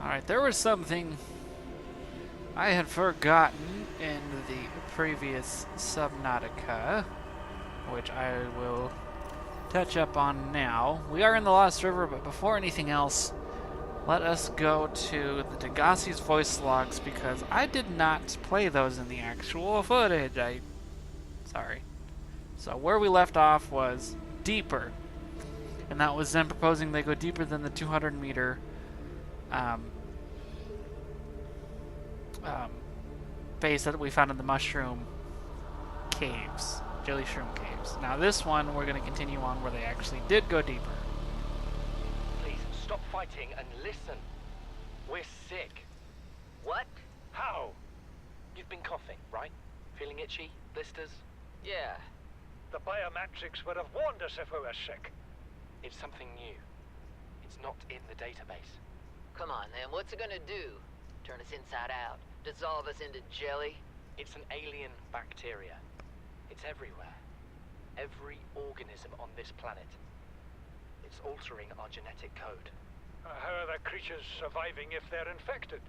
Alright, there was something I had forgotten in the previous Subnautica, which I will touch up on now. We are in the Lost River, but before anything else, let us go to the Degassi's voice logs because I did not play those in the actual footage. Sorry. So where we left off was deeper, and that was them proposing they go deeper than the 200-meter base that we found in the mushroom caves, jelly shroom caves. Now this one, we're going to continue on where they actually did go deeper. Please stop fighting and listen. We're sick. What? How? You've been coughing, right? Feeling itchy? Blisters? Yeah. The biometrics would have warned us if we were sick. It's something new. It's not in the database. Come on, then. What's it gonna do? Turn us inside out? Dissolve us into jelly? It's an alien bacteria. It's everywhere. Every organism on this planet. It's altering our genetic code. How are the creatures surviving if they're infected?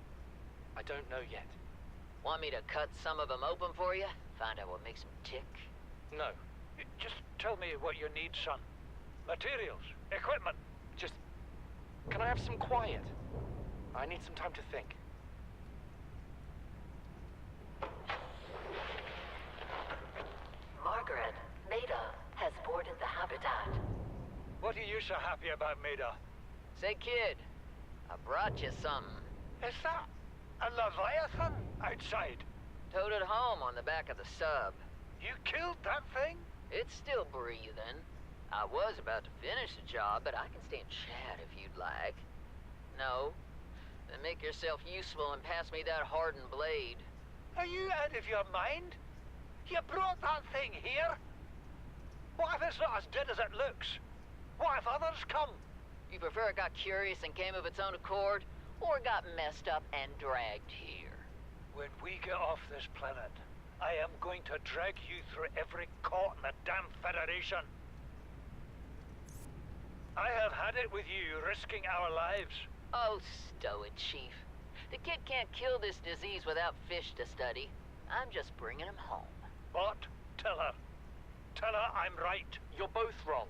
I don't know yet. Want me to cut some of them open for you? Find out what makes them tick? No. Just tell me what you need, son. Materials, equipment. Just... Can I have some quiet? I need some time to think. Margaret, Maida has boarded the habitat. What are you so happy about, Maida? Say, kid, I brought you something. Is that a Leviathan outside? Towed it home on the back of the sub. You killed that thing? It's still breathing. I was about to finish the job, but I can stay and chat if you'd like. No? Then make yourself useful and pass me that hardened blade. Are you out of your mind? You brought that thing here? What if it's not as dead as it looks? What if others come? You prefer it got curious and came of its own accord, or got messed up and dragged here? When we get off this planet, I am going to drag you through every court in the damn Federation. I have had it with you, risking our lives. Oh, stow it, Chief. The kid can't kill this disease without fish to study. I'm just bringing him home. What? Tell her. Tell her I'm right. You're both wrong.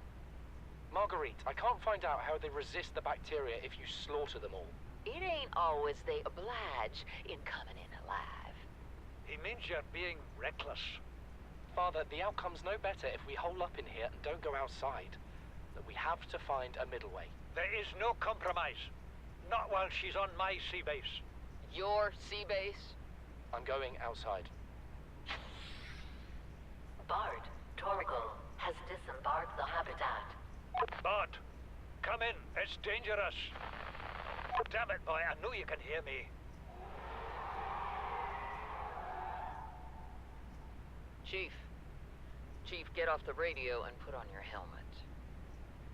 Marguerite, I can't find out how they resist the bacteria if you slaughter them all. It ain't always they oblige in coming in alive. He means you're being reckless. Father, the outcome's no better if we hole up in here and don't go outside. That we have to find a middle way. There is no compromise. Not while she's on my sea base. Your sea base? I'm going outside. Bart, Torgal has disembarked the habitat. Bart, come in. It's dangerous. Damn it, boy. I know you can hear me. Chief. Chief, get off the radio and put on your helmet.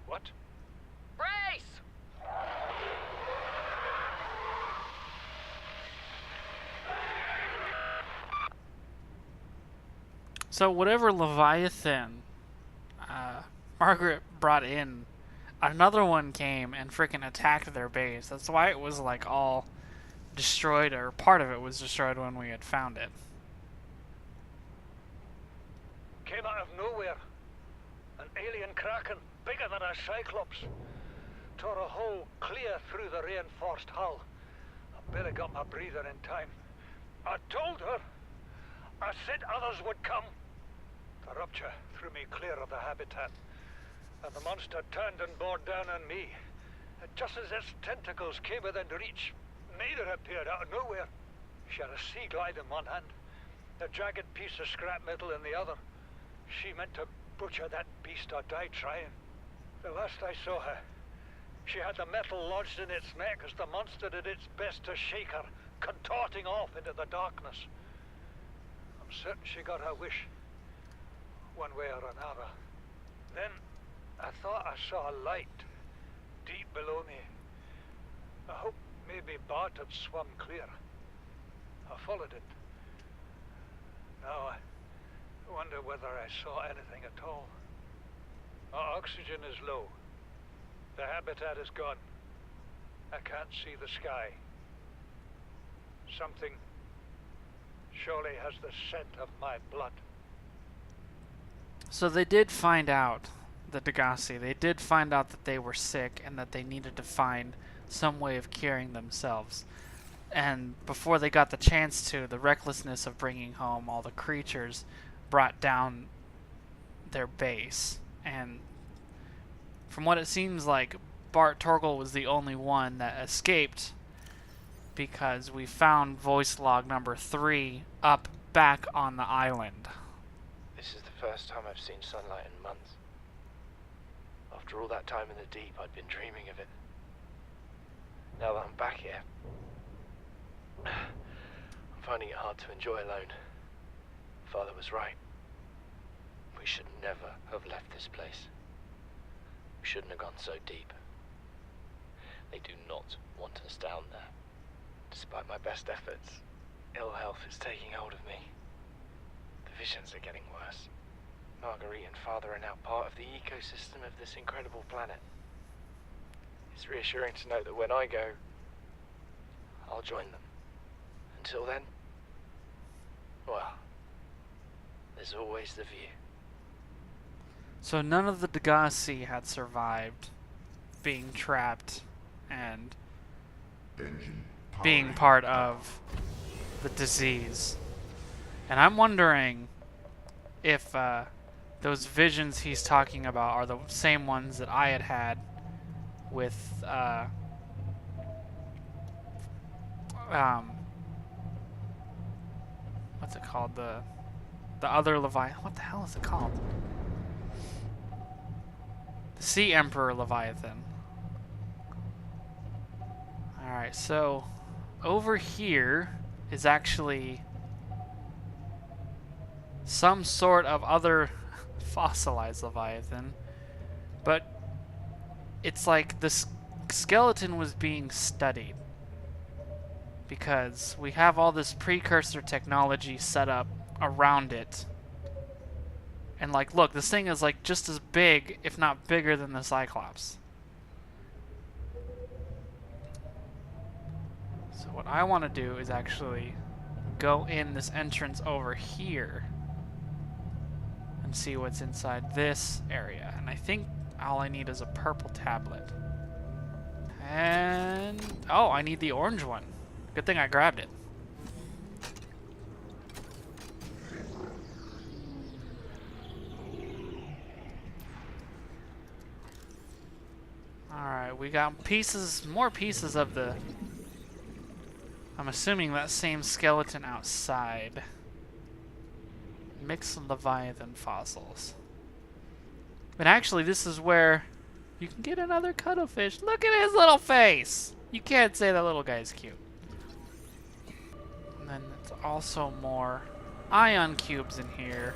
What? Brace! So whatever Leviathan Margaret brought in, another one came and freaking attacked their base. That's why it was like all destroyed, or part of it was destroyed when we had found it. Came out of nowhere. An alien kraken, bigger than a cyclops. Tore a hole clear through the reinforced hull. I barely got my breather in time. I told her. I said others would come. The rupture threw me clear of the habitat, and the monster turned and bore down on me. And just as its tentacles came within reach, Maida appeared out of nowhere. She had a sea glide in one hand, a jagged piece of scrap metal in the other. She meant to butcher that beast or die trying. The last I saw her, she had the metal lodged in its neck as the monster did its best to shake her, contorting off into the darkness. I'm certain she got her wish, one way or another. Then I thought I saw a light deep below me. I hoped maybe Bart had swum clear. I followed it. Now I wonder whether I saw anything at all. Our oxygen is low. The habitat is gone. I can't see the sky. Something surely has the scent of my blood. So they did find out, the Degassi, they did find out that they were sick and that they needed to find some way of curing themselves. And before they got the chance to, the recklessness of bringing home all the creatures brought down their base. And from what it seems like, Bart Torgal was the only one that escaped, because we found voice log number 3 up back on the island. This is the first time I've seen sunlight in months. After all that time in the deep, I'd been dreaming of it. Now that I'm back here, I'm finding it hard to enjoy alone. Father was right. We should never have left this place. We shouldn't have gone so deep. They do not want us down there. Despite my best efforts, ill health is taking hold of me. The visions are getting worse. Marguerite and Father are now part of the ecosystem of this incredible planet. It's reassuring to know that when I go, I'll join them. Until then, well, there's always the view. So none of the Degassi had survived being trapped and being part of the disease. And I'm wondering if those visions he's talking about are the same ones that I had with what's it called? The other Leviathan. What the hell is it called? The Sea Emperor Leviathan. Alright, so over here is actually some sort of other fossilized Leviathan, but it's like the skeleton was being studied because we have all this precursor technology set up around it. And like, look, this thing is like just as big, if not bigger, than the Cyclops. So what I want to do is actually go in this entrance over here and see what's inside this area. And I think all I need is a purple tablet. And oh, I need the orange one. Good thing I grabbed it. Alright, we got pieces, more pieces of the, I'm assuming that same skeleton outside. Mixed Leviathan fossils. But actually, this is where you can get another cuttlefish. Look at his little face! You can't say that little guy's cute. And then there's also more ion cubes in here,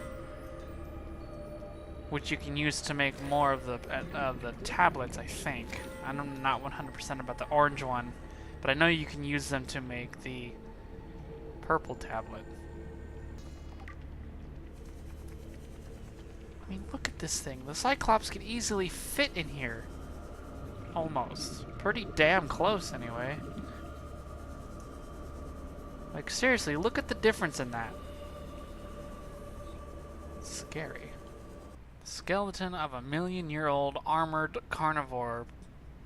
which you can use to make more of the tablets, I think. I'm not 100% about the orange one, but I know you can use them to make the purple tablet. I mean, look at this thing. The Cyclops could easily fit in here. Almost. Pretty damn close, anyway. Like, seriously, look at the difference in that. It's scary. Skeleton of a million-year-old armored carnivore.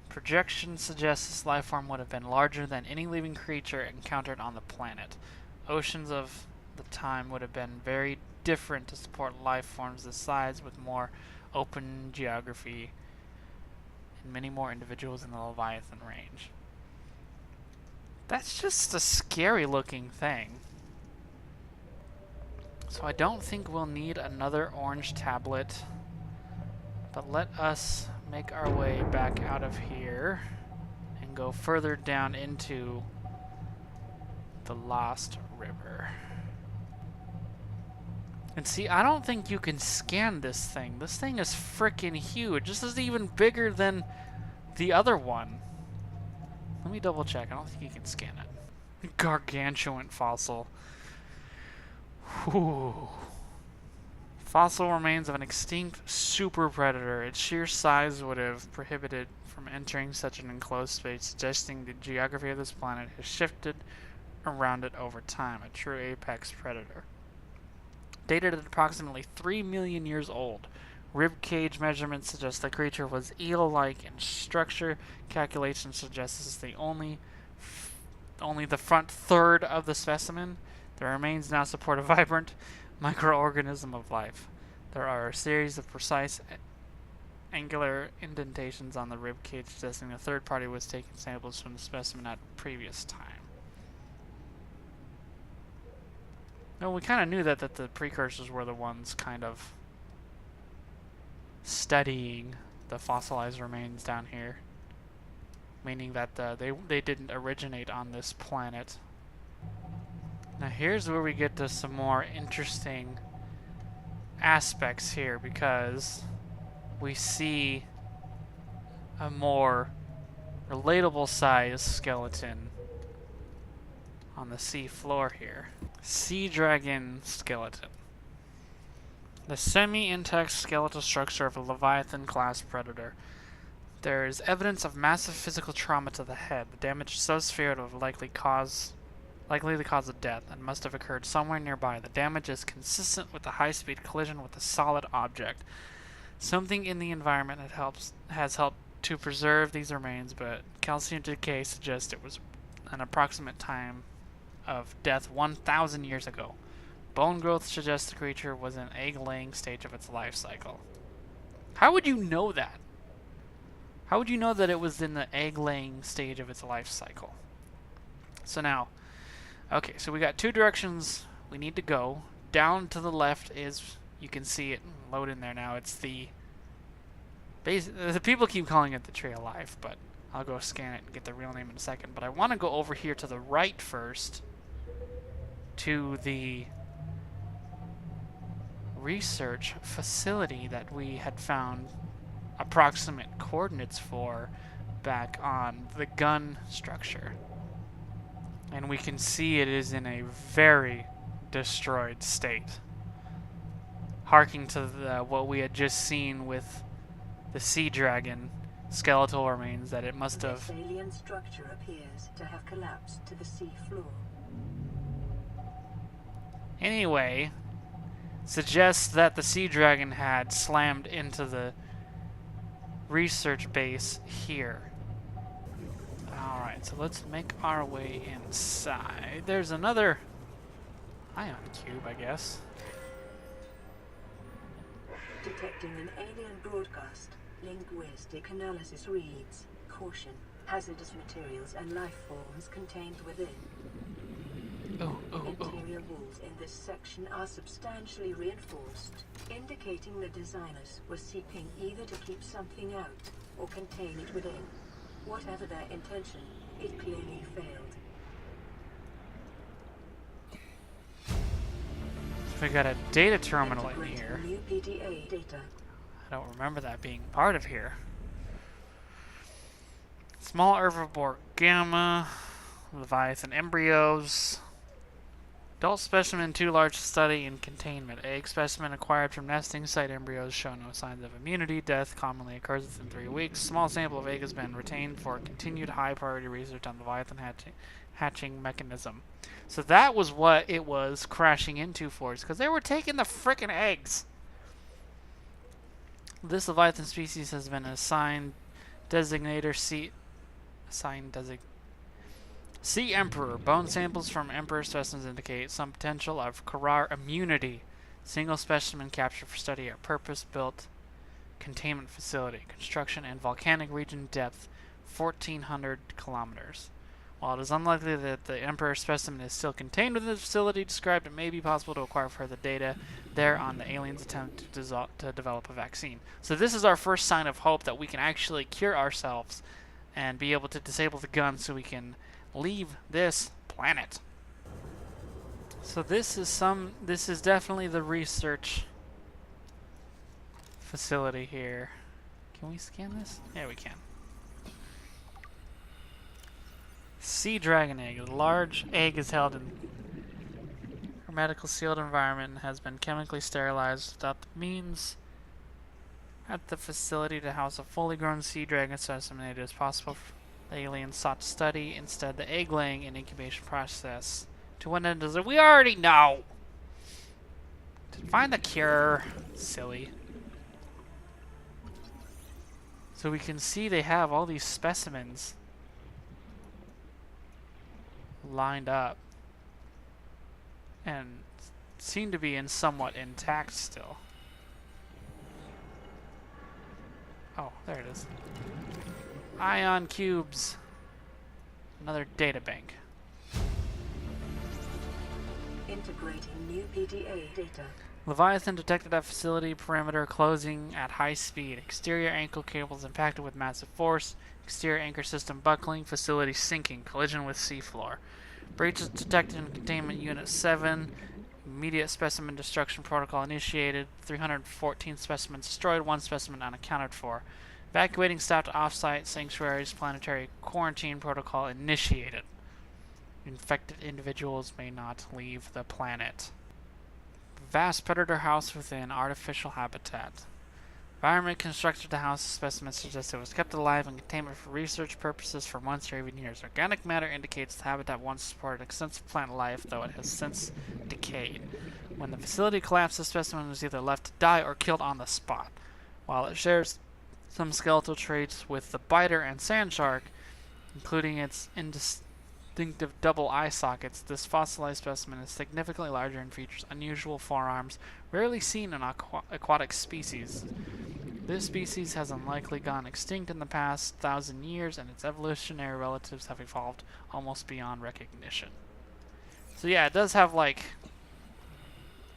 Projection suggests this life form would have been larger than any living creature encountered on the planet. Oceans of the time would have been very different to support life forms this size, with more open geography and many more individuals in the Leviathan range. That's just a scary looking thing. So I don't think we'll need another orange tablet, but let us make our way back out of here and go further down into the Lost River. And see, I don't think you can scan this thing. This thing is freaking huge. This is even bigger than the other one. Let me double check. I don't think you can scan it. Gargantuan fossil. Whew. Fossil remains of an extinct super predator. Its sheer size would have prohibited from entering such an enclosed space, suggesting the geography of this planet has shifted around it over time, a true apex predator. Dated at approximately 3 million years old, rib cage measurements suggest the creature was eel-like in structure. Calculations suggest this is the only the front third of the specimen. The remains now support a vibrant microorganism of life. There are a series of precise angular indentations on the rib cage, suggesting a third party was taking samples from the specimen at a previous time. No, we kind of knew that the precursors were the ones kind of studying the fossilized remains down here, meaning that they didn't originate on this planet. Now here's where we get to some more interesting aspects here, because we see a more relatable size skeleton on the sea floor here. Sea dragon skeleton. The semi-intact skeletal structure of a Leviathan class predator. There is evidence of massive physical trauma to the head. The damage is so severe it would likely the cause of death and must have occurred somewhere nearby. The damage is consistent with a high-speed collision with a solid object. Something in the environment has helped to preserve these remains, but calcium decay suggests it was an approximate time of death 1,000 years ago. Bone growth suggests the creature was in egg-laying stage of its life cycle. How would you know that? How would you know that it was in the egg-laying stage of its life cycle? So now, okay, so we got two directions we need to go. Down to the left is, you can see it load in there now. It's the people keep calling it the Tree of Life, but I'll go scan it and get the real name in a second. But I want to go over here to the right first to the research facility that we had found approximate coordinates for back on the gun structure. And we can see it is in a very destroyed state, harking to what we had just seen with the sea dragon skeletal remains, that it must have... This alien structure appears to have collapsed to the sea floor. Anyway, suggests that the sea dragon had slammed into the research base here. Alright, so let's make our way inside. There's another ion cube, I guess. Detecting an alien broadcast. Linguistic analysis reads, caution, hazardous materials and life forms contained within. Interior walls in this section are substantially reinforced, indicating the designers were seeking either to keep something out or contain it within. Whatever their intention, it clearly failed. We got a data terminal in Integrate here. new PDA data. I don't remember that being part of here. Small herbivore gamma, Leviathan embryos, adult specimen too large to study in containment. Egg specimen acquired from nesting site embryos show no signs of immunity. Death commonly occurs within 3 weeks. Small sample of egg has been retained for continued high priority research on Leviathan hatching mechanism. So that was what it was crashing into for us, because they were taking the frickin' eggs. This Leviathan species has been assigned designator Sea Emperor. Bone samples from Emperor specimens indicate some potential of Karar immunity. Single specimen captured for study at purpose-built containment facility. Construction and volcanic region depth 1,400 kilometers. While it is unlikely that the Emperor specimen is still contained within the facility described, it may be possible to acquire further data there on the aliens' attempt to develop a vaccine. So this is our first sign of hope that we can actually cure ourselves and be able to disable the gun so we can leave this planet. So this is definitely the research facility here. Can we scan this? Yeah, we can. Sea dragon egg. A large egg is held in hermetically sealed environment and has been chemically sterilized without the means at the facility to house a fully grown sea dragon specimen. It is possible The aliens sought to study instead the egg-laying and incubation process. To what end does it? We already know! To find the cure. Silly. So we can see they have all these specimens lined up and seem to be somewhat intact still. Oh, there it is. Ion cubes. Another data bank. Integrating new PDA data. Leviathan detected at facility perimeter closing at high speed. Exterior ankle cables impacted with massive force. Exterior anchor system buckling. Facility sinking. Collision with seafloor. Breaches detected in containment unit 7. Immediate specimen destruction protocol initiated. 314 specimens destroyed. 1 specimen unaccounted for. Evacuating staff to off-site sanctuaries. Planetary quarantine protocol initiated. Infected individuals may not leave the planet. Vast predator house within artificial habitat. Environment constructed to house the specimens suggests it was kept alive in containment for research purposes for months or even years. Organic matter indicates the habitat once supported extensive plant life, though it has since decayed. When the facility collapsed, the specimen was either left to die or killed on the spot. While it shares some skeletal traits with the biter and sand shark, including its distinctive double eye sockets, this fossilized specimen is significantly larger and features unusual forearms rarely seen in aquatic species. This species has unlikely gone extinct in the past 1,000 years, and its evolutionary relatives have evolved almost beyond recognition. So yeah, it does have like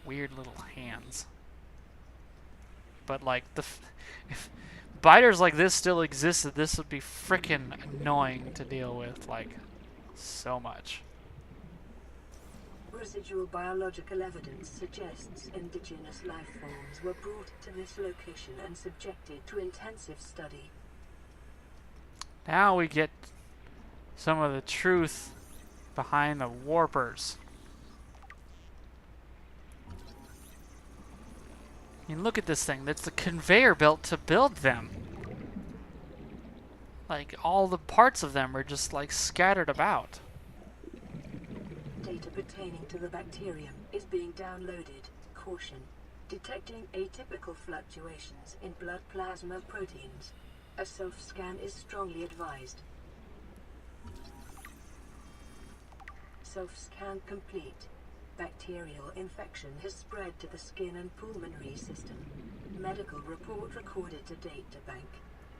weird little hands. But like if biters like this still existed, this would be frickin' annoying to deal with, like, so much. Residual biological evidence suggests indigenous life forms were brought to this location and subjected to intensive study. Now we get some of the truth behind the warpers. I mean, look at this thing. That's the conveyor belt to build them. Like, all the parts of them are just, like, scattered about. Data pertaining to the bacterium is being downloaded. Caution. Detecting atypical fluctuations in blood plasma proteins. A self-scan is strongly advised. Self-scan complete. Bacterial infection has spread to the skin and pulmonary system. Medical report recorded to data bank.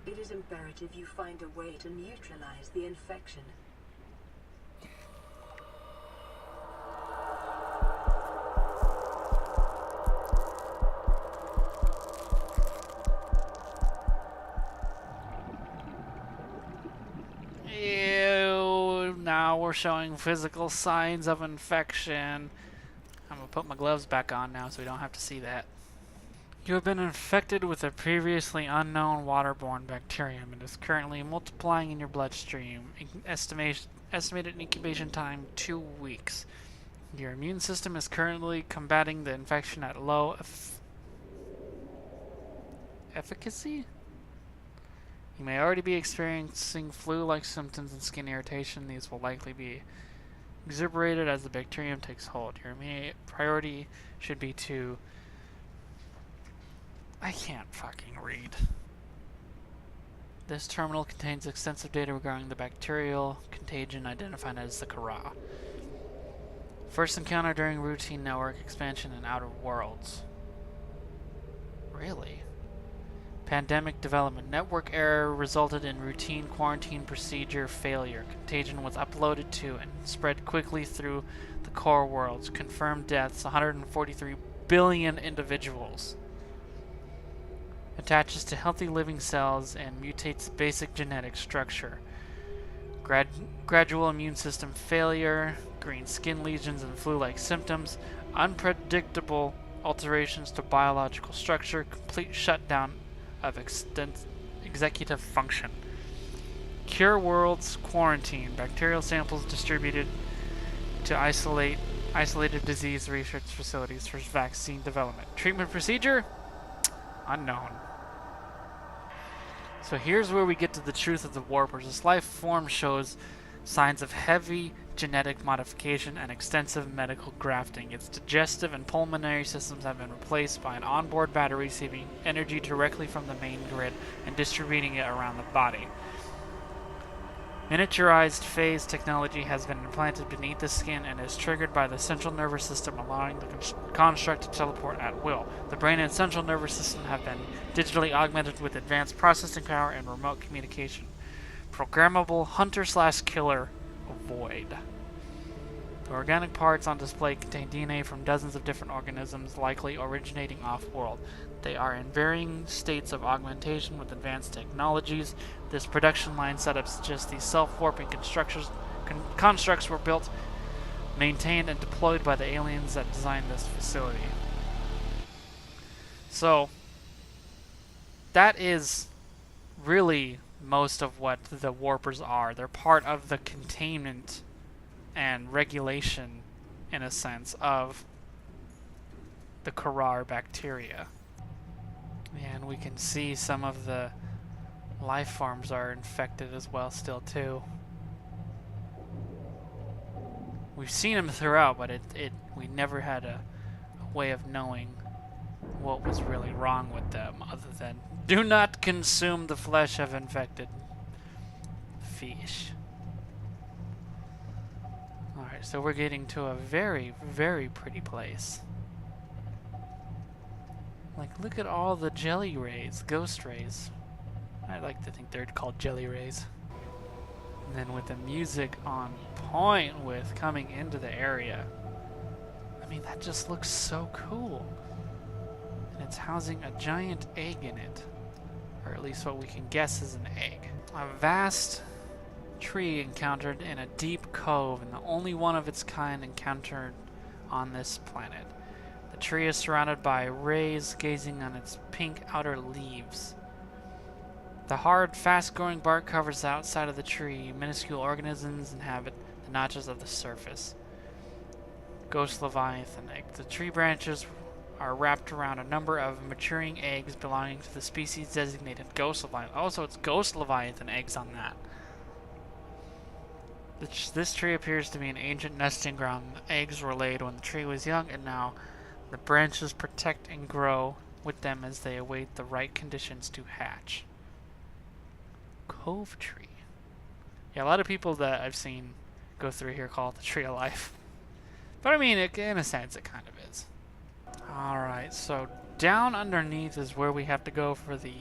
It is imperative you find a way to neutralize the infection. Ew, now we're showing physical signs of infection. I'm gonna put my gloves back on now so we don't have to see that. You have been infected with a previously unknown waterborne bacterium and is currently multiplying in your bloodstream. Estimated incubation time 2 weeks. Your immune system is currently combating the infection at low efficacy? You may already be experiencing flu-like symptoms and skin irritation. These will likely be exuberated as the bacterium takes hold. Your immediate priority should be to... I can't fucking read. This terminal contains extensive data regarding the bacterial contagion identified as the Kara. First encounter during routine network expansion in Outer Worlds. Really? Pandemic development. Network error resulted in routine quarantine procedure failure. Contagion was uploaded to and spread quickly through the core worlds. Confirmed deaths, 143 billion individuals. Attaches to healthy living cells and mutates basic genetic structure. Gradual immune system failure, green skin lesions and flu-like symptoms, unpredictable alterations to biological structure, complete shutdown of executive function. Cure worlds quarantine. Bacterial samples distributed to isolated disease research facilities for vaccine development. Treatment procedure? Unknown. So here's where we get to the truth of the warpers. This life form shows signs of heavy genetic modification and extensive medical grafting. Its digestive and pulmonary systems have been replaced by an onboard battery receiving energy directly from the main grid and distributing it around the body. Miniaturized phase technology has been implanted beneath the skin and is triggered by the central nervous system, allowing the construct to teleport at will. The brain and central nervous system have been digitally augmented with advanced processing power and remote communication. Programmable hunter/killer void. The organic parts on display contain DNA from dozens of different organisms, likely originating off-world. They are in varying states of augmentation with advanced technologies. This production line setup suggests these self-warping constructs were built, maintained, and deployed by the aliens that designed this facility. So, that is really most of what the warpers are. They're part of the containment and regulation, in a sense, of the Karar bacteria. And we can see some of the life forms are infected as well still too. We've seen them throughout, but we never had a way of knowing what was really wrong with them other than do not consume the flesh of infected fish. Alright, so we're getting to a very, very pretty place. Like, look at all the jelly rays, ghost rays. I like to think they're called jelly rays. And then with the music on point with coming into the area. I mean, that just looks so cool. And it's housing a giant egg in it. Or at least what we can guess is an egg. A vast tree encountered in a deep cove, and the only one of its kind encountered on this planet. The tree is surrounded by rays gazing on its pink outer leaves. The hard, fast-growing bark covers the outside of the tree. Minuscule organisms inhabit the notches of the surface. Ghost Leviathan egg. The tree branches are wrapped around a number of maturing eggs belonging to the species designated Ghost Leviathan. Oh, so it's Ghost Leviathan eggs on that. This tree appears to be an ancient nesting ground. The eggs were laid when the tree was young, and now the branches protect and grow with them as they await the right conditions to hatch. Cove tree. Yeah, a lot of people that I've seen go through here call it the tree of life. But I mean, in a sense, it kind of is. Alright, so down underneath is where we have to go for the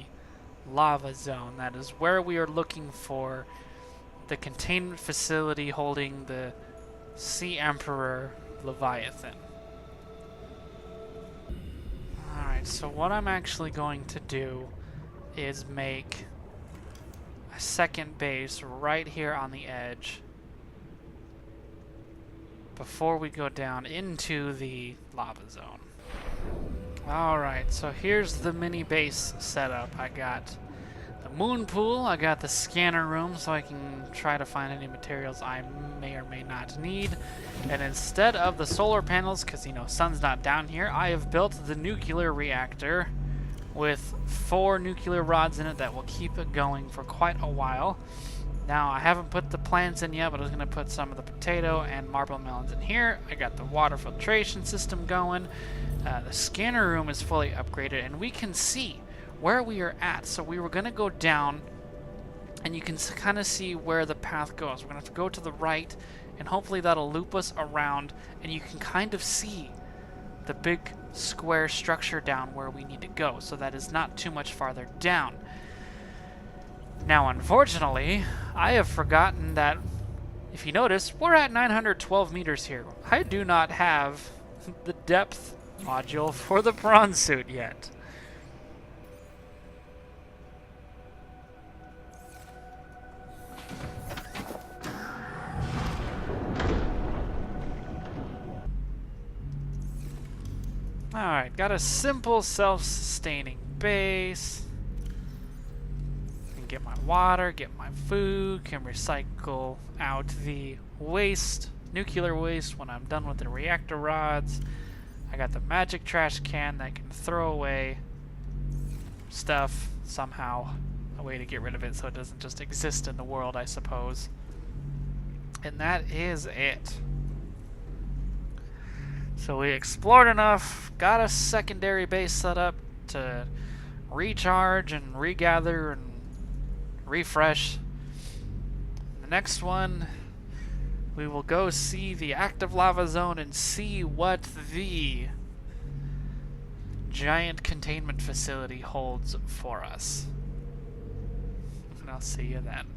lava zone. That is where we are looking for the containment facility holding the Sea Emperor Leviathan. Alright, so what I'm actually going to do is make a second base right here on the edge before we go down into the lava zone. Alright, so here's the mini base setup. I got the moon pool, I got the scanner room so I can try to find any materials I may or may not need. And instead of the solar panels, because, you know, sun's not down here, I have built the nuclear reactor with 4 nuclear rods in it that will keep it going for quite a while. Now, I haven't put the plants in yet, but I was going to put some of the potato and marble melons in here. I got the water filtration system going. The scanner room is fully upgraded, and we can see where we are at. So we were going to go down, and you can kind of see where the path goes. We're going to have to go to the right, and hopefully that'll loop us around, and you can kind of see the big square structure down where we need to go. So that is not too much farther down. Now, unfortunately, I have forgotten that, if you notice, we're at 912 meters here. I do not have the depth module for the prawn suit yet. Alright, got a simple self-sustaining base. Can get my water, get my food, can recycle out the waste, nuclear waste when I'm done with the reactor rods. I got the magic trash can that can throw away stuff somehow. way to get rid of it so it doesn't just exist in the world, I suppose. And that is it. So we explored enough, got a secondary base set up to recharge and regather and refresh. The next one, we will go see the active lava zone and see what the giant containment facility holds for us. And I'll see you then.